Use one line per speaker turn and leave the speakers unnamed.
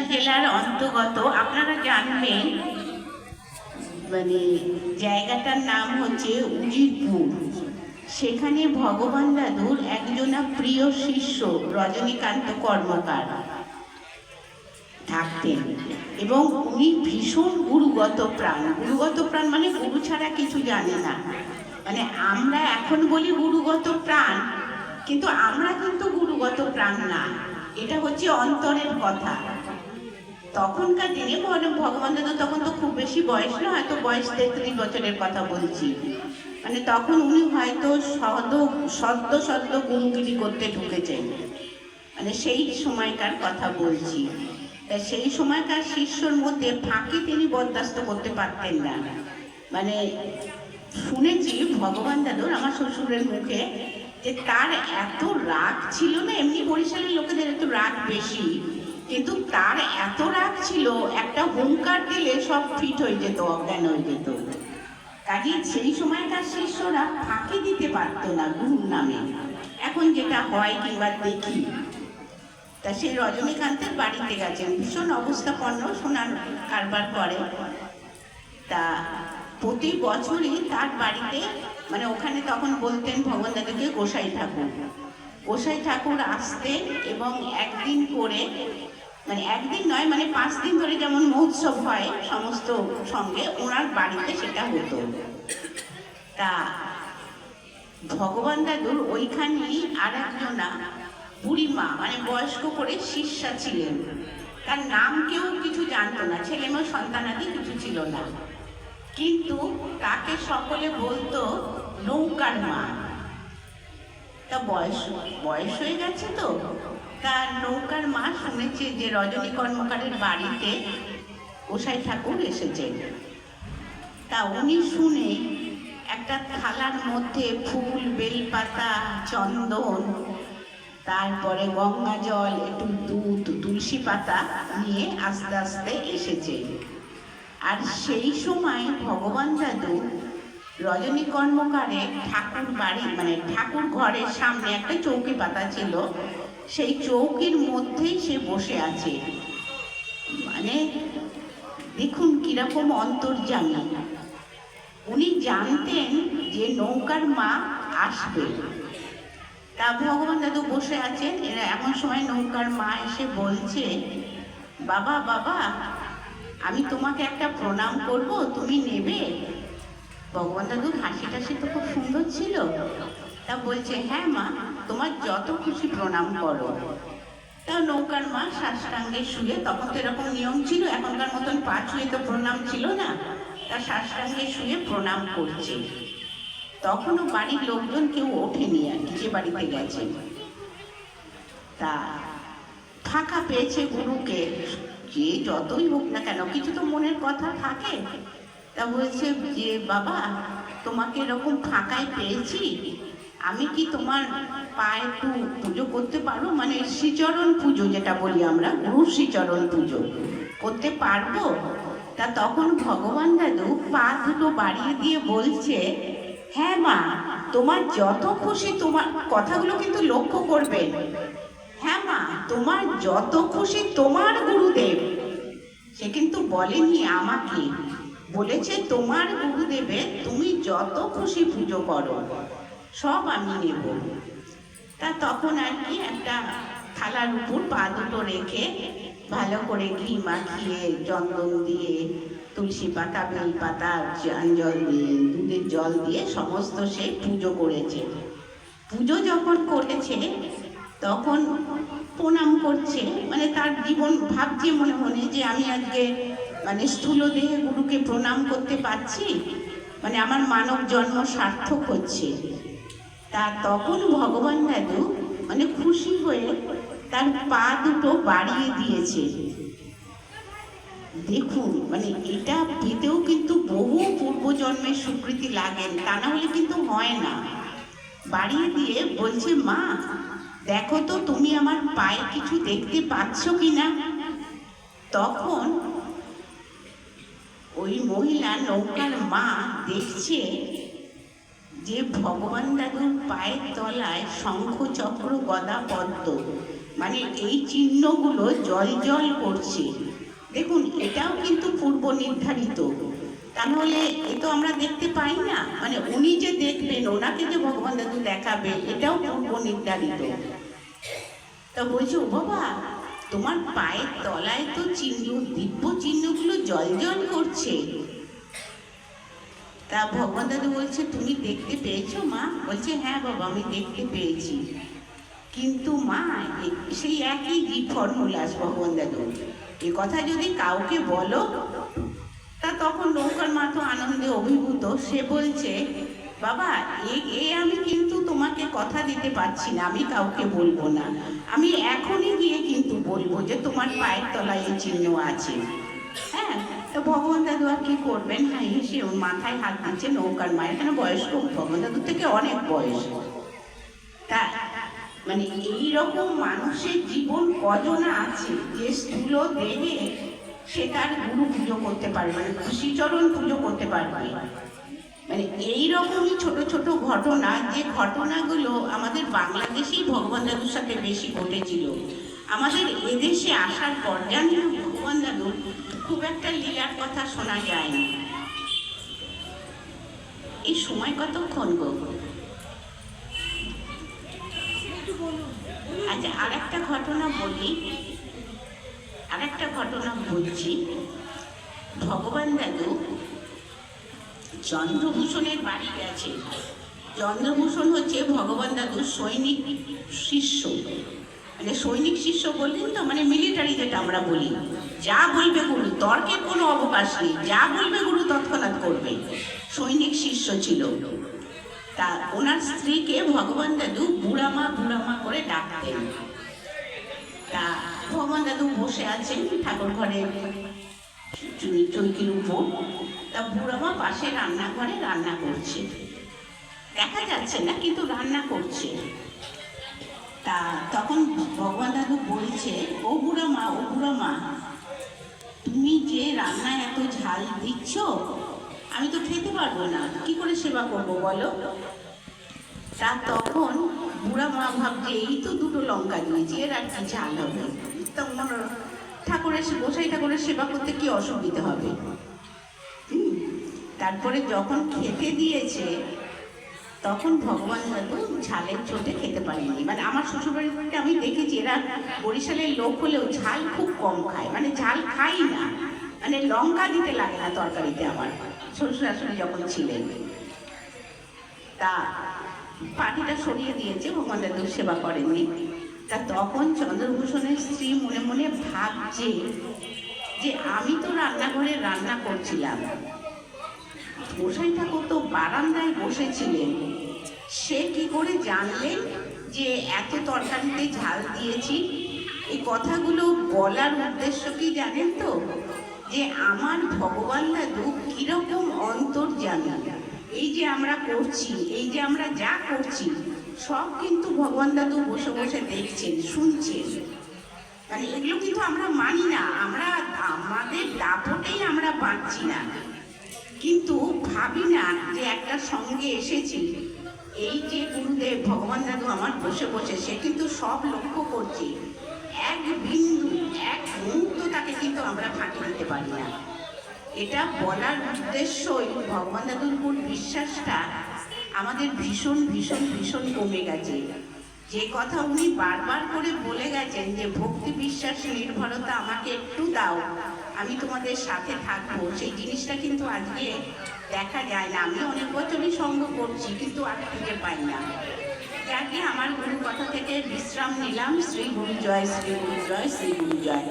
বরিশাল জেলার অন্তর্গত। আপনারা জানবেন মানে জায়গাটার নাম হচ্ছে উজিরপুর। সেখানে ভগবান দাদুর একজনা প্রিয় শিষ্য রজনীকান্ত কর্মকার থাকতেন এবং উনি ভীষণ গুরুগত প্রাণ। গুরুগত প্রাণ মানে গুরু ছাড়া কিছু জানে না। মানে আমরা এখন বলি গুরুগত প্রাণ, কিন্তু আমরা কিন্তু গুরুগত প্রাণ না। এটা হচ্ছে অন্তরের কথা। তখনকার দিনে ভগবান দাদু তখন তো খুব বেশি বয়স না, হয়তো বয়স 33 বছরের কথা বলছি। মানে তখন উনি হয়তো সদ্য গুরুগিরি করতে ঢুকেছেন, মানে সেই সময়কার কথা বলছি। সেই সময়কার শিষ্যর মধ্যে ফাঁকি তিনি বরদাস্ত করতে পারতেন না। মানে শুনেছি ভগবান দাদুর, আমার শ্বশুরের মুখে, যে তার এত রাগ ছিল না। এমনি বরিশালের লোকেদের একটু রাগ বেশি, কিন্তু তার এত রাগ ছিল, একটা হুঙ্কার দিলে সব ফিট হয়ে যেত, অজ্ঞান হয়ে যেত। কাজে সেই সময়কার শিষ্যরা ফাঁকি দিতে পারত না গুরুর নামে, এখন যেটা হয় কিংবা দেখি। তা সেই রজনীকান্তের বাড়িতে গেছেন, ভীষণ অবস্থাপন্ন, সোনার কারবার করে। তা প্রতি বছরই তার বাড়িতে, মানে ওখানে তখন বলতেন ভগবান দাদাকে গোসাই ঠাকুর। গোসাই ঠাকুর আসতেন এবং একদিন করে, মানে একদিন নয়, মানে 5 দিন ধরে যেমন মহোৎসব হয় সমস্ত সঙ্গে, ওনার বাড়িতে সেটা হতো। তা ভগবান দাদুর ওইখানেই আর একজনা বুড়িমা, মানে বয়স্ক করে শিষ্যা ছিলেন। তার নাম কেউ কিছু জানতো না, ছেলে মেয়ে সন্তানাদি কিছু ছিল না, কিন্তু তাকে সকলে বলতো নৌকার মা। তা বয়স হয়ে গেছে তো, তার নৌকার মা শুনেছে যে রজনী কর্মকারের বাড়িতে গোসাই ঠাকুর এসেছেন। তা উনি শুনে একটা থালার মধ্যে ফুল, বেলপাতা, চন্দন, তারপরে গঙ্গা জল, একটু দুধ, তুলসী পাতা নিয়ে আস্তে আস্তে এসেছে। আর সেই সময় ভগবান দাদু রজনী কর্মকারের ঠাকুর বাড়ি, মানে ঠাকুর ঘরের সামনে একটা চৌকি পাতা ছিল, সেই চৌকির মধ্যেই সে বসে আছে। মানে দেখুন কিরকম অন্তর্যামী। উনি জানতেন যে নৌকার মা আসবে। তা ভগবান দাদু বসে আছেন, এরা এমন সময় নৌকার মা এসে বলছে, বাবা বাবা, আমি তোমাকে একটা প্রণাম করব, তুমি নেবে? ভগবান দাদুর হাসি টাসি তো খুব সুন্দর ছিল। তা বলছে, হ্যাঁ মা, তোমার যত খুশি প্রণাম করো। তা নৌকার মা সাষ্টাঙ্গে শুয়ে, তখন তো এরকম নিয়ম ছিল, এখনকার মতন পা ছুঁয়ে তো প্রণাম ছিল না, তা সাষ্টাঙ্গে শুয়ে প্রণাম করছে। তখনও বাড়ির লোকজন কেউ ওঠেনি, আর কি, যে বাড়িতে গেছে। তা ফাঁকা পেয়েছে গুরুকে, যে যতই হোক না কেন কিছু তো মনের কথা থাকে। তা বলছে যে, বাবা, তোমাকে এরকম ফাঁকায় পেয়েছি, আমি কি তোমার পায়ে একটু পুজো করতে পারবো? মানে শ্রীচরণ পুজো যেটা বলি আমরা, গুরু শ্রীচরণ পুজো করতে পারবো? তা তখন ভগবান দাদু পা দুটো বাড়িয়ে দিয়ে বলছে, হ্যাঁ মা, তোমার যত খুশি। তোমার কথাগুলো কিন্তু লক্ষ্য করবেন। হ্যাঁ মা, তোমার যত খুশি তোমার গুরুদেব। সে কিন্তু বলেনি আমাকে, বলেছে তোমার গুরুদেবে তুমি যত খুশি পুজো করো, সব আমি নেব। তা তখন আর কি একটা থালার উপর পা দুটো রেখে ভালো করে ঘি মাখিয়ে, চন্দন দিয়ে, তুলসী পাতা, বেল পাতা, জল দিয়ে, দুধের জল দিয়ে সমস্ত সে পুজো করেছে। পুজো যখন করেছে তখন প্রণাম করছে, মানে তার জীবন ভাবছে মনে মনে যে আমি আজকে মানে স্থূল দেহে গুরুকে প্রণাম করতে পারছি, মানে আমার মানব জন্ম সার্থক হচ্ছে। তা তখন ভগবান দাদু মানে খুশি হয়ে তার পা দুটো বাড়িয়ে দিয়েছে। দেখুন, মানে এটা পেতেও কিন্তু বহু পূর্বজন্মের স্বীকৃতি লাগেন, তা না হলে কিন্তু হয় না। বাড়িয়ে দিয়ে বলছে, মা দেখো তো তুমি আমার পায়ে কিছু দেখতে পাচ্ছ কিনা? তখন ওই মহিলা, নৌকার মা, দেখছে যে ভগবান দাদুর পায়ের তলায় শঙ্খ, চক্র, গদা, পদ্ম, মানে এই চিহ্নগুলো জল জল করছে। দেখুন, এটাও কিন্তু পূর্ব নির্ধারিত, তাহলে এ তো আমরা দেখতে পাই না, মানে উনি যে দেখবেন, ওনাকে যে ভগবান দাদু দেখাবে, এটাও পূর্ব নির্ধারিত। তা বলছে, ও বাবা, তোমার পায়ের তলায় তো চিহ্ন, দিব্য চিহ্নগুলো জল জল করছে। তা ভগবান দাদু বলছে, তুমি দেখতে পেয়েছো মা? বলছে, হ্যাঁ বাবা, আমি দেখতে পেয়েছি। কিন্তু মা, সেই একই ফর্মুলাস ভগবান দাদু, এ কথা যদি কাউকে বলো, তা তখন নৌকার মা তো আনন্দে অভিভূত। সে বলছে, বাবা, আমি কিন্তু তোমাকে কথা দিতে পারছি না, আমি কাউকে বলবো না। আমি এখনই গিয়ে কিন্তু বলবো যে তোমার পায়ের তলায় এই চিহ্ন আছে। হ্যাঁ, তো ভগবান দাদু আর কি করবেন, হ্যাঁ, সে মাথায় হাত দিচ্ছে নৌকার মায়ের, কেন বয়স্ক, ভগবান দাদুর থেকে অনেক বয়স। তা মানে এইরকম মানুষের জীবন কজন আছে যে স্থূল দেহে সে তার গুরু পুজো করতে পারবে, শ্রীচরণ পুজো করতে পারবে। মানে এইরকমই ছোট ছোট ঘটনা, যে ঘটনাগুলো আমাদের বাংলাদেশেই ভগবান দাদুর সাথে বেশি ঘটেছিল। আমাদের এদেশে আসার পর জানি ভগবান দাদু খুব একটা লীলার কথা শোনা যায় না। এই সময় কতক্ষণ গো? আচ্ছা, আর একটা ঘটনা বলছি। ভগবান দাদু চন্দ্রভূষণের বাড়ি গেছে। চন্দ্রভূষণ হচ্ছে ভগবান দাদুর সৈনিক শিষ্য, মানে সৈনিক শিষ্য বললেন তো, মানে মিলিটারি যেটা আমরা বলি, যা বলবে গুরু, তর্কের কোনো অবকাশ নেই, যা বলবে গুরু তৎক্ষণাৎ করবে। সৈনিক শিষ্য ছিল। তা ওনার স্ত্রীকে ভগবান দাদু বুড়ামা বুড়ামা করে ডাকতেন। তা ভগবান দাদু বসে আছেন ঠাকুর ঘরে চৌকির উপর। তা বুড়ামা পাশে রান্নাঘরে রান্না করছে, দেখা যাচ্ছে না কিন্তু রান্না করছে। তা তখন ভগবান দাদু বলছে, ও বুড়ামা, তুমি যে রান্নায় এত ঝাল দিচ্ছ, আমি তো খেতে পারবো না, কি করে সেবা করবো বলো? তা তখন বুড়া মা ভাবছে, এই তো দুটো লঙ্কা দিয়েছি, এর আর কি ঝাল হবে? তখন গোসাই ঠাকুরের সেবা করতে কি অসুবিধা হবে? তারপরে যখন খেতে দিয়েছে, তখন ভগবান দাদু ঝালের চোটে খেতে পারেনি। মানে আমার শ্বশুরবাড়িতে আমি দেখেছি, এরা বরিশালের লোক হলেও ঝাল খুব কম খায়, মানে ঝাল খাই না, মানে লঙ্কা দিতে লাগে না তরকারিতে। আমার শ্বশুর শাশুড়ি যখন ছিলেন, তা পাটিটা সরিয়ে দিয়েছে, ভগবান দাদু সেবা করেননি। তা তখন চন্দ্রভূষণের স্ত্রী মনে মনে ভাবছে যে আমি তো রান্নাঘরে রান্না করছিলাম, গোসাই ঠাকুর তো বারান্দায় বসেছিলেন, সে কি করে জানলেন যে এত তরকারিতে ঝাল দিয়েছি? এই কথাগুলো বলার উদ্দেশ্য কি জানেন তো, যে আমার ভগবান দাদু কিরকম অন্তর্যামী। এই যে আমরা করছি, এই যে আমরা যা করছি, সব কিন্তু ভগবান দাদু বসে বসে দেখছেন, শুনছেন। মানে এগুলো কিন্তু আমরা মানি না, আমরা আমাদের দাপটেই আমরা বাঁচছি না, কিন্তু ভাবি না যে একটা সঙ্গে এসেছি। এই যে গুরুদেব ভগবান দাদু আমার বসে বসে, সে কিন্তু সব লক্ষ্য করছে, এক বিন্দু, এক মুহূর্ত তাকে কিন্তু আমরা ফাঁকি দিতে পারি না। এটা বলার উদ্দেশ্যই ভগবান দাদুর উপর বিশ্বাসটা আমাদের ভীষণ ভীষণ ভীষণ কমে গেছে। যে কথা উনি বারবার করে বলে গেছেন যে ভক্তি বিশ্বাস নির্ভরতা আমাকে একটু দাও, আমি তোমাদের সাথে থাকবো, সেই জিনিসটা কিন্তু আজকে দেখা যায় না। আমি অনেক বছরই সঙ্গ করছি, কিন্তু আর খুঁজে পাই না। যাকে আমার গুরু কথা থেকে বিশ্রাম নিলাম। শ্রী গুরু জয়, শ্রী গুরু জয়, শ্রী গুরু জয়।